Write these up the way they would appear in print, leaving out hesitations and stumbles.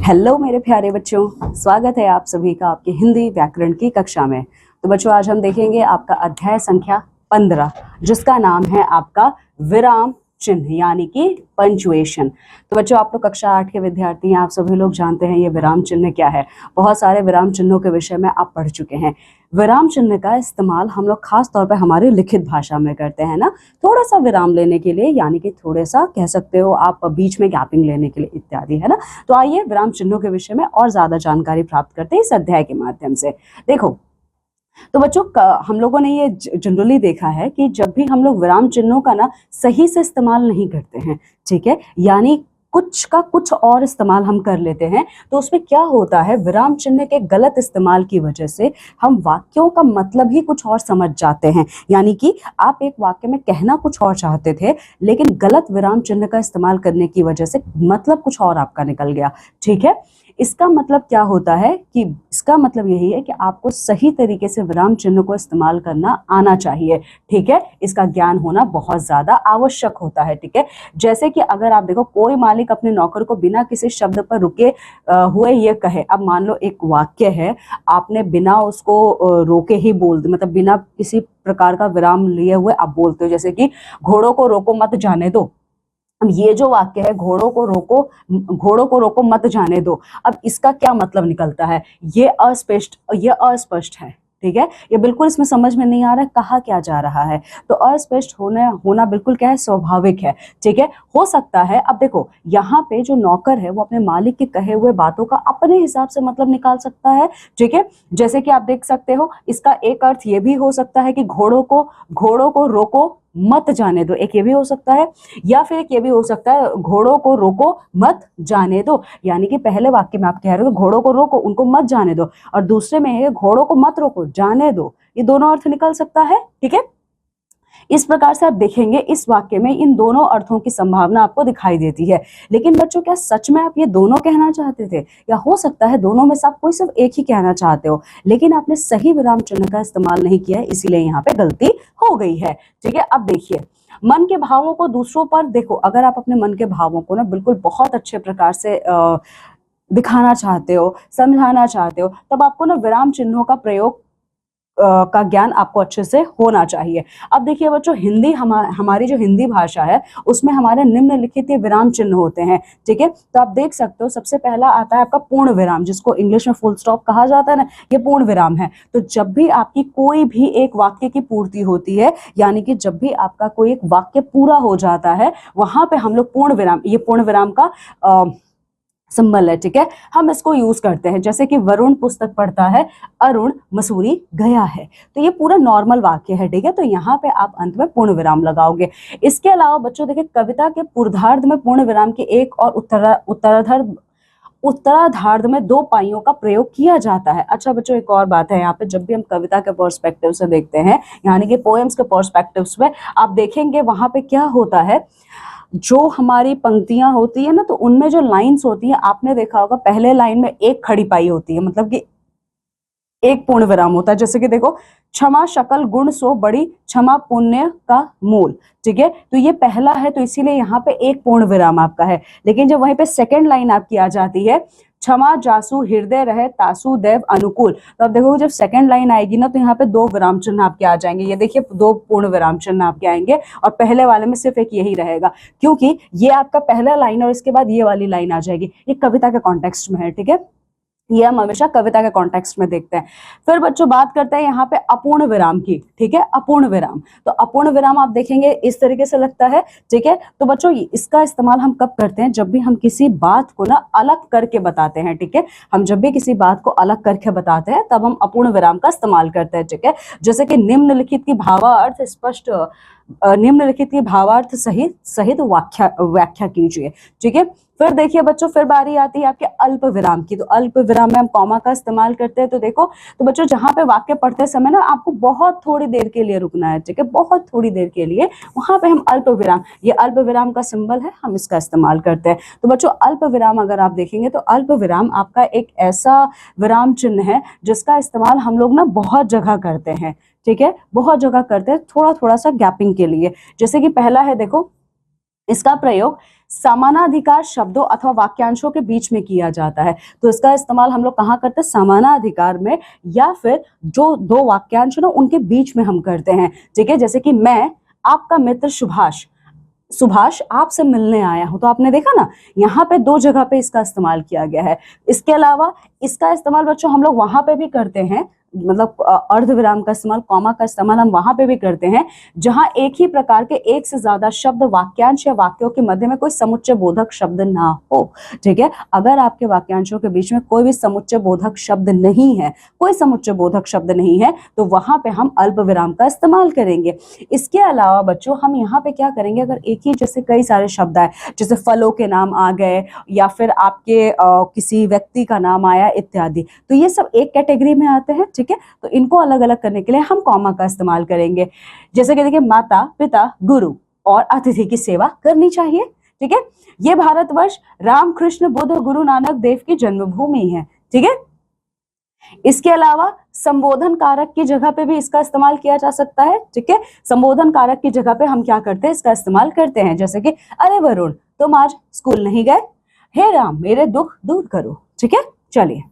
Hello मेरे प्यारे बच्चों, स्वागत है आप सभी का आपके हिंदी व्याकरण की कक्षा में। तो बच्चों, आज हम देखेंगे आपका अध्याय संख्या 15, जिसका नाम है आपका विराम चिन्ह यानी कि पंचुएशन। तो बच्चों, आप लोग कक्षा 8 के विद्यार्थी हैं, आप सभी लोग जानते हैं ये विराम चिन्ह क्या है। बहुत सारे विराम चिन्हों के विषय में आप पढ़ चुके हैं। विराम चिन्ह का इस्तेमाल हम लोग खास तौर पे हमारी लिखित भाषा में करते हैं ना, थोड़ा सा विराम लेने के लिए, यानी कि थोड़े सा कह सकते हो आप बीच में गैपिंग लेने के लिए इत्यादि, है ना। तो आइए विराम चिन्हों के विषय में और ज्यादा जानकारी प्राप्त करते हैं इस अध्याय के माध्यम से। देखो, तो बच्चों, हम लोगों ने ये जनरली देखा है कि जब भी हम लोग विराम चिन्हों का ना सही से इस्तेमाल नहीं करते हैं, ठीक है, यानी कुछ का कुछ और इस्तेमाल हम कर लेते हैं, तो उसमें क्या होता है, विराम चिन्ह के गलत इस्तेमाल की वजह से हम वाक्यों का मतलब ही कुछ और समझ जाते हैं। यानी कि आप एक वाक्य में कहना कुछ और चाहते थे, लेकिन गलत विराम चिन्ह का इस्तेमाल करने की वजह से मतलब कुछ और आपका निकल गया। ठीक है, इसका मतलब क्या होता है कि इसका मतलब यही है कि आपको सही तरीके से विराम चिन्ह को इस्तेमाल करना आना चाहिए। ठीक है, इसका ज्ञान होना बहुत ज्यादा आवश्यक होता है। ठीक है, जैसे कि अगर आप देखो, कोई मालिक अपने नौकर को बिना किसी शब्द पर रुके हुए ये कहे, अब मान लो एक वाक्य है, आपने बिना उसको रोके ही बोल दे, मतलब बिना किसी प्रकार का विराम लिए हुए आप बोलते हो, जैसे कि घोड़ों को रोको मत जाने दो। अब ये जो वाक्य है, घोड़ों को रोको मत जाने दो, अब इसका क्या मतलब निकलता है, ये अस्पष्ट है। ठीक है, ये बिल्कुल इसमें समझ में नहीं आ रहा है कहा क्या जा रहा है। तो अस्पष्ट होना बिल्कुल क्या है, स्वाभाविक है। ठीक है, हो सकता है, अब देखो यहाँ पे जो नौकर है वो अपने मालिक के कहे हुए बातों का अपने हिसाब से मतलब निकाल सकता है। ठीक है, जैसे कि आप देख सकते हो, इसका एक अर्थ ये भी हो सकता है कि घोड़ों को रोको मत जाने दो, एक ये भी हो सकता है, या फिर एक ये भी हो सकता है, घोड़ों को रोको मत जाने दो, यानी कि पहले वाक्य में आप कह रहे हो घोड़ों को रोको, उनको मत जाने दो, और दूसरे में है घोड़ों को मत रोको जाने दो, ये दोनों अर्थ निकल सकता है। ठीक है, इस प्रकार से आप देखेंगे इस वाक्य में इन दोनों अर्थों की संभावना आपको दिखाई देती है। लेकिन बच्चों, क्या सच में आप ये दोनों कहना चाहते थे, या हो सकता है दोनों में से आप कोई सिर्फ एक ही कहना चाहते हो, लेकिन आपने सही विराम चिन्ह का इस्तेमाल नहीं किया है, इसीलिए यहाँ पे गलती हो गई है। ठीक है, अब देखिए, मन के भावों को दूसरों पर देखो, अगर आप अपने मन के भावों को ना बिल्कुल बहुत अच्छे प्रकार से दिखाना चाहते हो, समझाना चाहते हो, तब आपको ना विराम चिन्हों का प्रयोग का ज्ञान आपको अच्छे से होना चाहिए। अब देखिए बच्चों, हिंदी हमारी जो हिंदी भाषा है, उसमें हमारे निम्नलिखित विराम चिन्ह होते हैं। ठीक है, तो आप देख सकते हो, सबसे पहला आता है आपका पूर्ण विराम, जिसको इंग्लिश में फुल स्टॉप कहा जाता है ना, ये पूर्ण विराम है। तो जब भी आपकी कोई भी एक वाक्य की पूर्ति होती है, यानी कि जब भी आपका कोई एक वाक्य पूरा हो जाता है, वहां पे हम लोग पूर्ण विराम, ये पूर्ण विराम का सिंबल है। ठीक है, हम इसको यूज करते हैं, जैसे कि वरुण पुस्तक पढ़ता है, अरुण मसूरी गया है, तो ये पूरा नॉर्मल वाक्य है। ठीक है, तो यहाँ पे आप अंत में पूर्ण विराम लगाओगे। इसके अलावा बच्चों देखिए, कविता के पूर्वार्ध में पूर्ण विराम के एक और उत्तरार्ध में दो पाइयों का प्रयोग किया जाता है। अच्छा बच्चों, एक और बात है यहाँ पे, जब भी हम कविता के पर्सपेक्टिव से देखते हैं, यानी कि पोएम्स के पर्सपेक्टिव में आप देखेंगे, वहां पे क्या होता है, जो हमारी पंक्तियां होती है ना, तो उनमें जो लाइंस होती है, आपने देखा होगा पहले लाइन में एक खड़ी पाई होती है, मतलब कि एक पूर्ण विराम होता है। जैसे कि देखो, क्षमा शकल गुण सो बड़ी, क्षमा पुण्य का मूल। ठीक है, तो ये पहला है, तो इसीलिए यहाँ पे एक पूर्ण विराम आपका है। लेकिन जब वहीं पे सेकंड लाइन आपकी आ जाती है, क्षमा जासु हृदय रहे तासु देव अनुकूल, तो अब देखो जब सेकंड लाइन आएगी ना, तो यहाँ पे दो विराम चिन्ह आपके आ जाएंगे। ये देखिए, दो पूर्ण विराम चिन्ह आपके आएंगे, और पहले वाले में सिर्फ एक यही रहेगा, क्योंकि ये आपका पहला लाइन और इसके बाद ये वाली लाइन आ जाएगी। ये कविता के कॉन्टेक्स्ट में है। ठीक है, ये हम हमेशा कविता के कॉन्टेक्स्ट में देखते हैं। फिर बच्चों बात करते हैं यहाँ पे अपूर्ण विराम की। ठीक है, अपूर्ण विराम, तो अपूर्ण विराम आप देखेंगे इस तरीके से लगता है। ठीक है, तो बच्चों इसका इस्तेमाल हम कब करते हैं, जब भी हम किसी बात को ना अलग करके बताते हैं। ठीक है, हम जब भी किसी बात को अलग करके बताते हैं, तब हम अपूर्ण विराम का इस्तेमाल करते हैं। ठीक है, जैसे कि निम्नलिखित की भावार्थ स्पष्ट, निम्नलिखित की भावार्थ सहित व्याख्या कीजिए। ठीक है, फिर देखिए बच्चों, फिर बारी आती है आपके अल्प विराम की। तो अल्प विराम में हम कॉमा का इस्तेमाल करते हैं। तो देखो, तो बच्चों जहां पे वाक्य पढ़ते समय ना आपको बहुत थोड़ी देर के लिए रुकना है। ठीक है, बहुत थोड़ी देर के लिए, वहां पे हम अल्प विराम, ये अल्प विराम का सिंबल है, हम इसका इस्तेमाल करते हैं। तो बच्चों अल्प विराम अगर आप देखेंगे, तो अल्प विराम आपका एक ऐसा विराम चिन्ह है जिसका इस्तेमाल हम लोग ना बहुत जगह करते हैं। ठीक है, बहुत जगह करते हैं, थोड़ा थोड़ा सा गैपिंग के लिए। जैसे कि पहला है, देखो इसका प्रयोग समानाधिकार शब्दों अथवा वाक्यांशों के बीच में किया जाता है। तो इसका इस्तेमाल हम लोग कहाँ करते हैं? समानाधिकार में, या फिर जो दो वाक्यांश ना उनके बीच में हम करते हैं। ठीक है, जैसे कि मैं आपका मित्र सुभाष आपसे मिलने आया हूं, तो आपने देखा ना यहाँ पे दो जगह पे इसका इस्तेमाल किया गया है। इसके अलावा इसका इस्तेमाल बच्चों हम लोग वहां पे भी करते हैं, मतलब अर्धविराम का इस्तेमाल, कॉमा का इस्तेमाल हम वहां पे भी करते हैं जहां एक ही प्रकार के एक से ज्यादा शब्द वाक्यांश या वाक्यों के मध्य में कोई समुच्चय बोधक शब्द ना हो। ठीक है, अगर आपके वाक्यांशों के बीच में कोई भी समुच्चय बोधक शब्द नहीं है, कोई समुच्चय बोधक शब्द नहीं है, तो वहां पे हम अल्प विराम का इस्तेमाल करेंगे। इसके अलावा बच्चों हम यहाँ पे क्या करेंगे, अगर एक ही जैसे कई सारे शब्द आए, जैसे फलों के नाम आ गए या फिर आपके किसी व्यक्ति का नाम आया इत्यादि, तो ये सब एक कैटेगरी में आते हैं। ठीक है, तो इनको अलग अलग करने के लिए हम कॉमा का इस्तेमाल करेंगे। जैसे कि देखिए, माता पिता गुरु और अतिथि की सेवा करनी चाहिए। ठीक है, ये भारतवर्ष रामकृष्ण बुद्ध गुरु नानक देव की जन्मभूमि है। ठीक है, इसके अलावा संबोधन कारक की जगह पे भी इसका इस्तेमाल किया जा सकता है। ठीक है, संबोधन कारक की जगह पे हम क्या करते हैं, इसका इस्तेमाल करते हैं, जैसे कि अरे वरुण तुम आज स्कूल नहीं गए, हे राम मेरे दुख दूर करो। ठीक है, चलिए।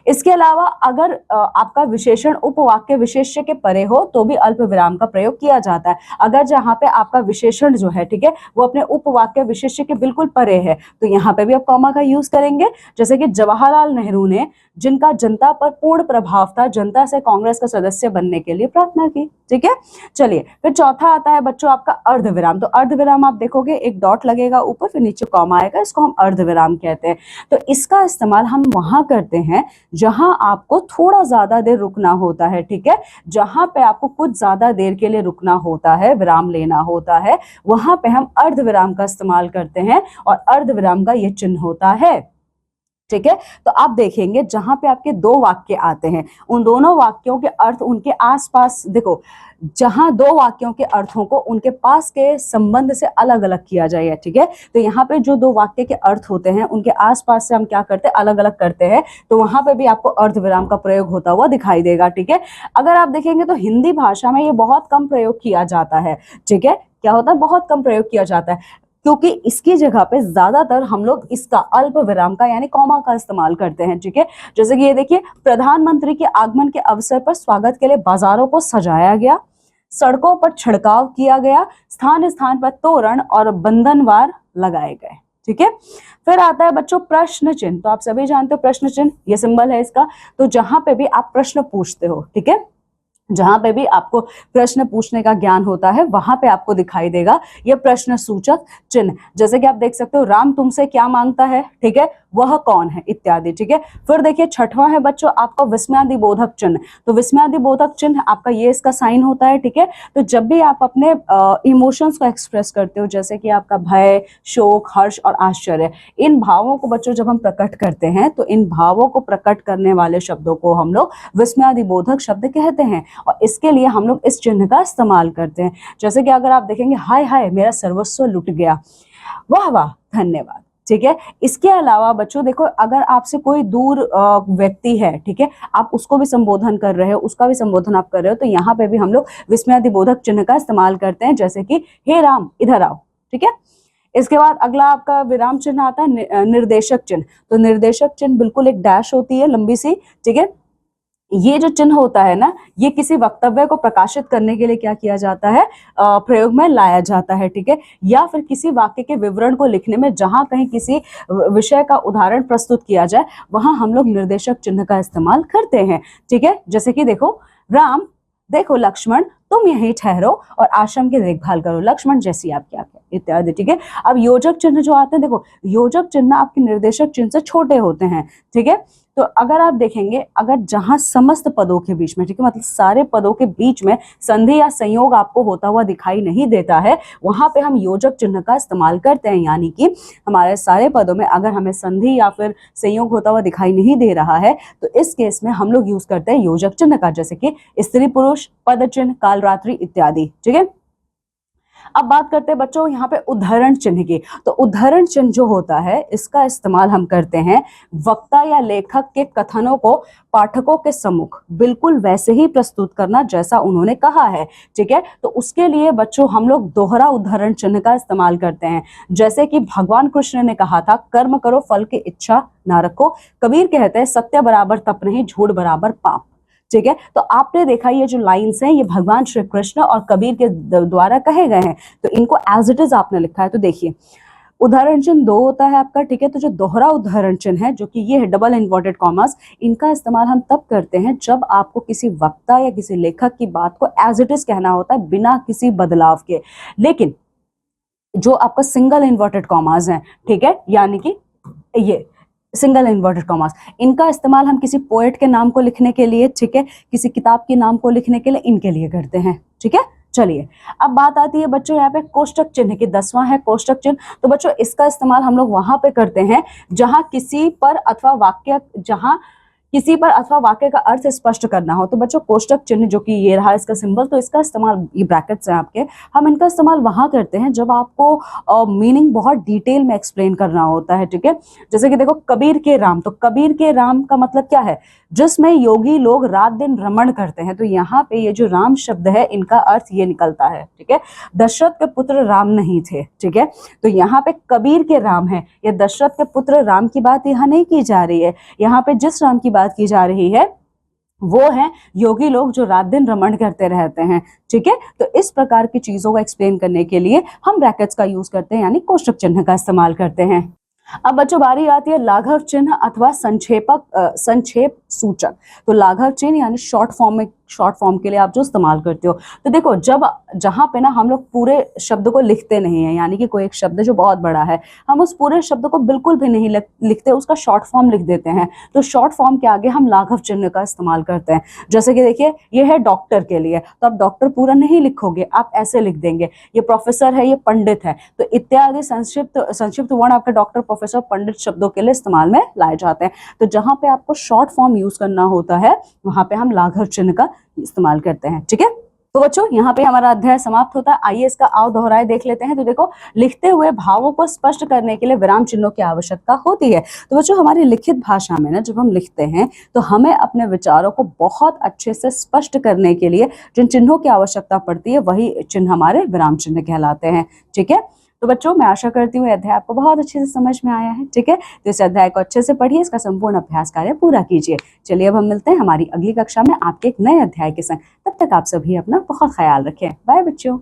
इसके अलावा अगर आपका विशेषण उपवाक्य विशेष्य के परे हो तो भी अल्प विराम का प्रयोग किया जाता है। अगर जहां पे आपका विशेषण जो है, ठीक है, वो अपने उपवाक्य विशेष्य के बिल्कुल परे है, तो यहाँ पे भी आप कॉमा का यूज करेंगे। जैसे कि जवाहरलाल नेहरू ने, जिनका जनता पर पूर्ण प्रभाव था, जनता से कांग्रेस का सदस्य बनने के लिए प्रार्थना की। ठीक है, चलिए फिर चौथा आता है बच्चों आपका अर्धविराम। तो अर्धविराम आप देखोगे एक डॉट लगेगा ऊपर, फिर नीचे कॉमा आएगा, इसको हम अर्धविराम कहते हैं। तो इसका इस्तेमाल हम वहां करते हैं जहां आपको थोड़ा ज्यादा देर रुकना होता है। ठीक है, जहां पे आपको कुछ ज्यादा देर के लिए रुकना होता है, विराम लेना होता है, वहां पे हम अर्धविराम का इस्तेमाल करते हैं और अर्धविराम का ये चिन्ह होता है। ठीक है, तो आप देखेंगे जहां पे आपके दो वाक्य आते हैं, उन दोनों वाक्यों के अर्थ उनके आसपास, देखो जहां दो वाक्यों के अर्थों को उनके पास के संबंध से अलग अलग किया जाए। ठीक है, तो यहाँ पे जो दो वाक्य के अर्थ होते हैं उनके आसपास से हम क्या करते हैं, अलग अलग करते हैं, तो वहां पे भी आपको अर्धविराम का प्रयोग होता हुआ दिखाई देगा। ठीक है, अगर आप देखेंगे तो हिंदी भाषा में ये बहुत कम प्रयोग किया जाता है। ठीक है, क्या होता है, बहुत कम प्रयोग किया जाता है, क्योंकि इसकी जगह पे ज्यादातर हम लोग इसका अल्प विराम का यानी कॉमा का इस्तेमाल करते हैं। ठीक है, जैसे कि ये देखिए, प्रधानमंत्री के आगमन के अवसर पर स्वागत के लिए बाजारों को सजाया गया, सड़कों पर छिड़काव किया गया, स्थान स्थान पर तोरण और बंधनवार लगाए गए। ठीक है, फिर आता है बच्चों प्रश्न चिन्ह। तो आप सभी जानते हो प्रश्न चिन्ह, ये सिंबल है इसका। तो जहां पे भी आप प्रश्न पूछते हो, ठीक है, जहां पे भी आपको प्रश्न पूछने का ज्ञान होता है, वहां पे आपको दिखाई देगा ये प्रश्न सूचक चिन्ह। जैसे कि आप देख सकते हो, राम तुमसे क्या मांगता है, ठीक है, वह कौन है, इत्यादि। ठीक है, फिर देखिए छठवां है बच्चों आपका विस्मयादि बोधक चिन्ह। तो विस्मयादि बोधक चिन्ह आपका ये इसका साइन होता है। ठीक है, तो जब भी आप अपने इमोशंस को एक्सप्रेस करते हो, जैसे कि आपका भय, शोक, हर्ष और आश्चर्य, इन भावों को बच्चों जब हम प्रकट करते हैं, तो इन भावों को प्रकट करने वाले शब्दों को हम लोग विस्मयादि बोधक शब्द कहते हैं, और इसके लिए हम लोग इस चिन्ह का इस्तेमाल करते हैं। जैसे कि अगर आप देखेंगे, हाय हाय मेरा सर्वस्व लुट गया, वाह वाह धन्यवाद। ठीक है, इसके अलावा बच्चों देखो, अगर आपसे कोई दूर व्यक्ति है, ठीक है, आप उसको भी संबोधन कर रहे हो, उसका भी संबोधन आप कर रहे हो, तो यहाँ पे भी हम लोग विस्मयादि बोधक चिन्ह का इस्तेमाल करते हैं, जैसे कि हे राम इधर आओ। ठीक है, इसके बाद अगला आपका विराम चिन्ह आता है निर्देशक चिन्ह। तो निर्देशक चिन्ह बिल्कुल एक डैश होती है लंबी सी। ठीक है, ये जो चिन्ह होता है ना, ये किसी वक्तव्य को प्रकाशित करने के लिए क्या किया जाता है, प्रयोग में लाया जाता है। ठीक है, या फिर किसी वाक्य के विवरण को लिखने में जहां कहीं किसी विषय का उदाहरण प्रस्तुत किया जाए, वहां हम लोग निर्देशक चिन्ह का इस्तेमाल करते हैं। ठीक है, जैसे कि देखो, राम देखो लक्ष्मण तुम यहीं ठहरो और आश्रम की देखभाल करो, लक्ष्मण जैसी आपकी आज्ञा, इत्यादि। ठीक है, अब योजक चिन्ह जो आते हैं, देखो योजक चिन्ह आपके निर्देशक चिन्ह से छोटे होते हैं। ठीक है, तो अगर आप देखेंगे, अगर जहां समस्त पदों के बीच में, ठीक है, मतलब सारे पदों के बीच में संधि या संयोग आपको होता हुआ दिखाई नहीं देता है, वहां पे हम योजक चिन्ह का इस्तेमाल करते हैं। यानी कि हमारे सारे पदों में अगर हमें संधि या फिर संयोग होता हुआ दिखाई नहीं दे रहा है, तो इस केस में हम लोग यूज करते हैं योजक चिन्ह का, जैसे कि स्त्री पुरुष, पद चिन्ह, काल रात्रि इत्यादि। ठीक है, अब बात करते हैं बच्चों यहाँ पे उद्धरण चिन्ह की। तो उद्धरण चिन्ह जो होता है इसका इस्तेमाल हम करते हैं वक्ता या लेखक के कथनों को पाठकों के सम्मुख बिल्कुल वैसे ही प्रस्तुत करना जैसा उन्होंने कहा है। ठीक है, तो उसके लिए बच्चों हम लोग दोहरा उद्धरण चिन्ह का इस्तेमाल करते हैं। जैसे कि भगवान कृष्ण ने कहा था कर्म करो फल की इच्छा ना रखो। कबीर कहते हैं सत्य बराबर तप नहीं, झूठ बराबर पाप। ठीक है, तो आपने देखा ये जो लाइंस हैं ये भगवान श्री कृष्ण और कबीर के द्वारा कहे गए हैं, तो इनको एज इट इज आपने लिखा है। तो देखिए उदाहरण चिन्ह दो होता है आपका। ठीक है, तो जो दोहरा उदाहरण चिन्ह है जो कि ये है डबल इन्वर्टेड कॉमास, इनका इस्तेमाल हम तब करते हैं जब आपको किसी वक्ता या किसी लेखक की बात को एज इट इज कहना होता है बिना किसी बदलाव के। लेकिन जो आपका सिंगल इन्वर्टेड कॉमास है, ठीक है, यानी कि ये सिंगल इन्वर्टेड कॉमास, इनका इस्तेमाल हम किसी पोएट के नाम को लिखने के लिए, ठीक है, किसी किताब के नाम को लिखने के लिए इनके लिए करते हैं। ठीक है, चलिए अब बात आती है बच्चों यहाँ पे कोष्टक चिन्ह की। 10वां है कोष्टक चिन्ह। तो बच्चों इसका इस्तेमाल हम लोग वहां पे करते हैं जहां किसी पर अथवा वाक्य का अर्थ स्पष्ट करना हो। तो बच्चों कोष्टक चिन्ह जो कि ये रहा इसका सिंबल, तो इसका इस्तेमाल, ये ब्रैकेट्स हैं आपके, हम इनका इस्तेमाल वहां करते हैं जब आपको मीनिंग बहुत डिटेल में एक्सप्लेन करना होता है। ठीक है, जैसे कि देखो कबीर के राम, तो कबीर के राम का मतलब क्या है, जिसमें योगी लोग रात दिन रमण करते हैं। तो यहाँ पे ये जो राम शब्द है इनका अर्थ ये निकलता है। ठीक है, दशरथ के पुत्र राम नहीं थे। ठीक है, तो यहाँ पे कबीर के राम है, ये दशरथ के पुत्र राम की बात यहाँ नहीं की जा रही है। यहाँ पे जिस राम की बात की जा रही है वो है योगी लोग जो रात दिन रमण करते रहते हैं। ठीक है, तो इस प्रकार की चीजों को एक्सप्लेन करने के लिए हम ब्रैकेट्स का यूज करते हैं, यानी कोष्टक चिन्ह का इस्तेमाल करते हैं। अब बच्चों बारी आती है लाघव चिन्ह अथवा संक्षेप सूचक। तो लाघव चिन्ह यानी शॉर्ट फॉर्म के लिए आप जो इस्तेमाल करते हो। तो देखो जब जहां पे ना हम लोग पूरे शब्द को लिखते नहीं है, यानी कि कोई एक शब्द जो बहुत बड़ा है, हम उस पूरे शब्द को बिल्कुल भी नहीं लिखते, उसका शॉर्ट फॉर्म लिख देते हैं। तो शॉर्ट फॉर्म के आगे हम लाघव चिन्ह का इस्तेमाल करते हैं। जैसे कि देखिए ये है डॉक्टर के लिए, तो आप डॉक्टर पूरा नहीं लिखोगे, आप ऐसे लिख देंगे। ये प्रोफेसर है, ये पंडित है, तो इत्यादि संक्षिप्त वर्ण आपके डॉक्टर, प्रोफेसर, पंडित शब्दों के लिए इस्तेमाल में लाए जाते हैं। तो जहां पे आपको शॉर्ट फॉर्म यूज करना होता है वहां पे हम लाघव चिन्ह का इस्तेमाल करते हैं। ठीक है, तो बच्चों यहाँ पे हमारा अध्याय समाप्त होता है। आइए इसका आव दोहराए देख लेते हैं। तो देखो लिखते हुए भावों को स्पष्ट करने के लिए विराम चिन्हों की आवश्यकता होती है। तो बच्चों हमारी लिखित भाषा में ना जब हम लिखते हैं तो हमें अपने विचारों को बहुत अच्छे से स्पष्ट करने के लिए जिन चिन्हों की आवश्यकता पड़ती है वही चिन्ह हमारे विराम चिन्ह कहलाते हैं। ठीक है, तो बच्चों मैं आशा करती हूँ अध्याय आपको बहुत अच्छे से समझ में आया है। ठीक है, तो इस अध्याय को अच्छे से पढ़िए, इसका संपूर्ण अभ्यास कार्य पूरा कीजिए। चलिए अब हम मिलते हैं हमारी अगली कक्षा में आपके एक नए अध्याय के संग। तब तक आप सभी अपना बहुत ख्याल रखें। बाय बच्चों।